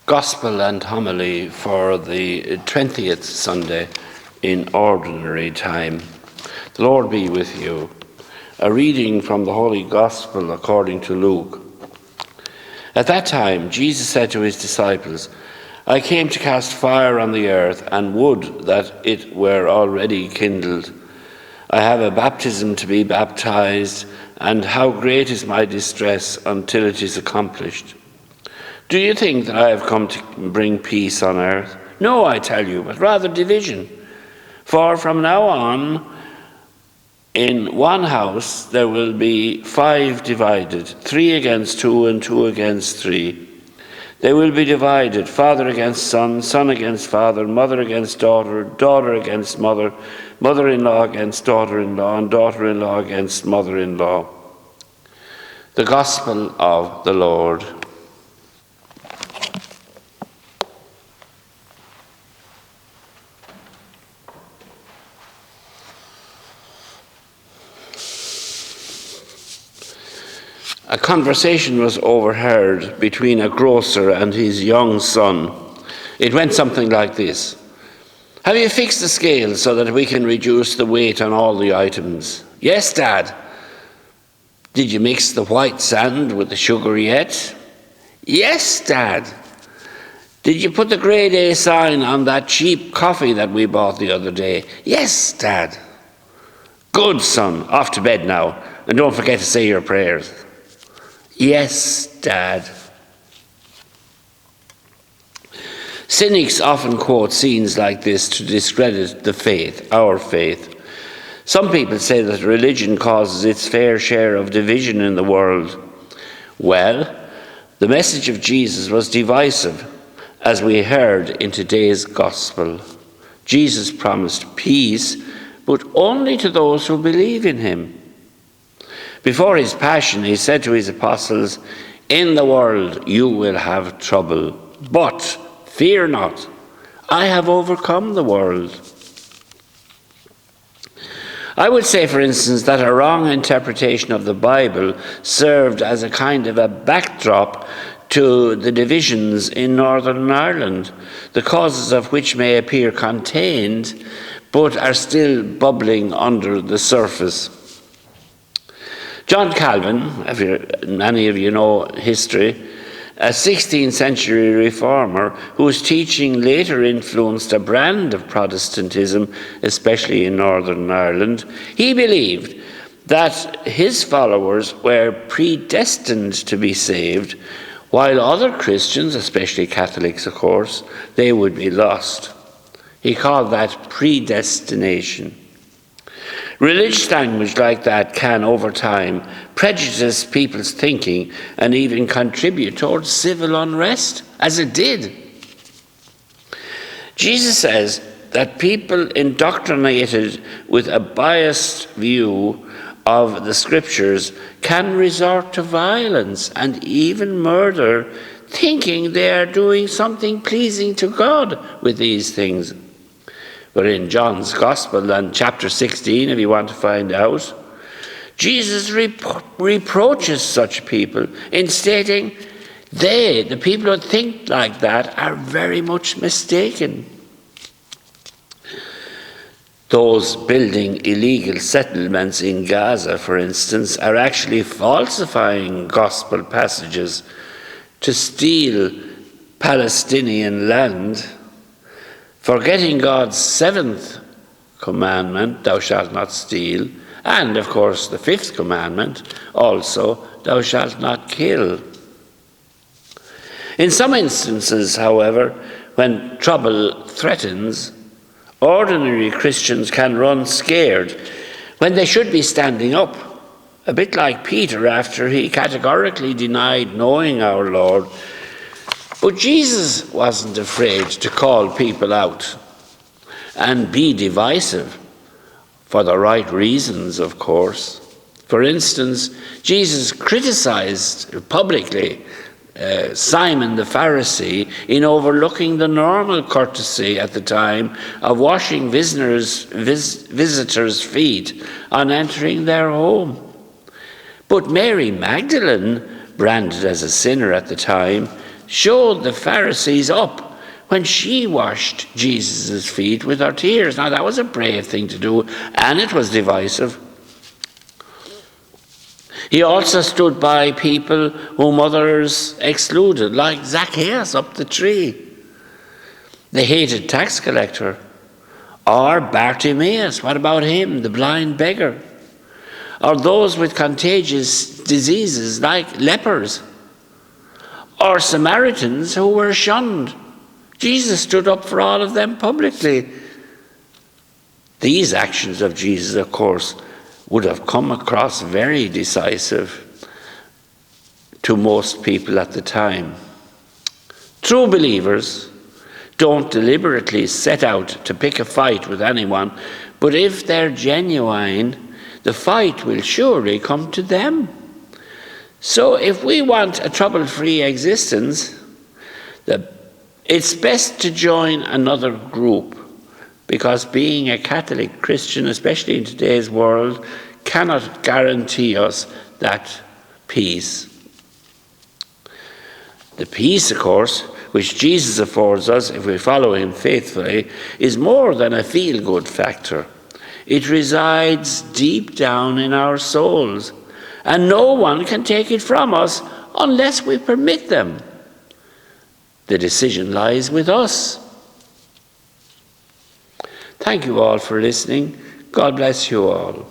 Gospel and homily for the 20th Sunday in Ordinary Time. The Lord be with you. A reading from the Holy Gospel according to Luke. At that time, Jesus said to his disciples, I came to cast fire on the earth, and would that it were already kindled. I have a baptism to be baptized, and how great is my distress until it is accomplished. Do you think that I have come to bring peace on earth? No, I tell you, but rather division. For from now on, in one house there will be 5 divided, 3 against 2 and 2 against 3. They will be divided, father against son, son against father, mother against daughter, daughter against mother, mother-in-law against daughter-in-law, and daughter-in-law against mother-in-law. The Gospel of the Lord. A conversation was overheard between a grocer and his young son. It went something like this. Have you fixed the scale so that we can reduce the weight on all the items? Yes, Dad. Did you mix the white sand with the sugar yet? Yes, Dad. Did you put the grade A sign on that cheap coffee that we bought the other day? Yes, Dad. Good, son. Off to bed now. And don't forget to say your prayers. Yes, Dad. Cynics often quote scenes like this to discredit the faith, our faith. Some people say that religion causes its fair share of division in the world. Well, the message of Jesus was divisive, as we heard in today's Gospel. Jesus promised peace, but only to those who believe in him. Before his passion, he said to his apostles, in the world you will have trouble, but fear not, I have overcome the world. I would say, for instance, that a wrong interpretation of the Bible served as a kind of a backdrop to the divisions in Northern Ireland, the causes of which may appear contained, but are still bubbling under the surface. John Calvin, many of you know history, a 16th century reformer whose teaching later influenced a brand of Protestantism, especially in Northern Ireland, he believed that his followers were predestined to be saved, while other Christians, especially Catholics of course, they would be lost. He called that predestination. Religious language like that can, over time, prejudice people's thinking and even contribute towards civil unrest, as it did. Jesus says that people indoctrinated with a biased view of the scriptures can resort to violence and even murder, thinking they are doing something pleasing to God with these things. But in John's Gospel and chapter 16, if you want to find out, Jesus reproaches such people in stating the people who think like that, are very much mistaken. Those building illegal settlements in Gaza, for instance, are actually falsifying gospel passages to steal Palestinian land, forgetting God's 7th commandment, thou shalt not steal, and of course the 5th commandment, also, thou shalt not kill. In some instances, however, when trouble threatens, ordinary Christians can run scared when they should be standing up, a bit like Peter after he categorically denied knowing our Lord. But Jesus wasn't afraid to call people out and be divisive, for the right reasons, of course. For instance, Jesus criticized publicly Simon the Pharisee in overlooking the normal courtesy at the time of washing visitors' feet on entering their home. But Mary Magdalene, branded as a sinner at the time, showed the Pharisees up when she washed Jesus' feet with her tears. Now that was a brave thing to do, and it was divisive. He also stood by people whom others excluded, like Zacchaeus up the tree, the hated tax collector, or Bartimaeus. What about him, the blind beggar? Or those with contagious diseases like lepers, or Samaritans who were shunned. Jesus stood up for all of them publicly. These actions of Jesus, of course, would have come across very decisive to most people at the time. True believers don't deliberately set out to pick a fight with anyone, but if they're genuine, the fight will surely come to them. So if we want a trouble-free existence, it's best to join another group, because being a Catholic Christian, especially in today's world, cannot guarantee us that peace. The peace, of course, which Jesus affords us if we follow him faithfully, is more than a feel-good factor. It resides deep down in our souls, and no one can take it from us unless we permit them. The decision lies with us. Thank you all for listening. God bless you all.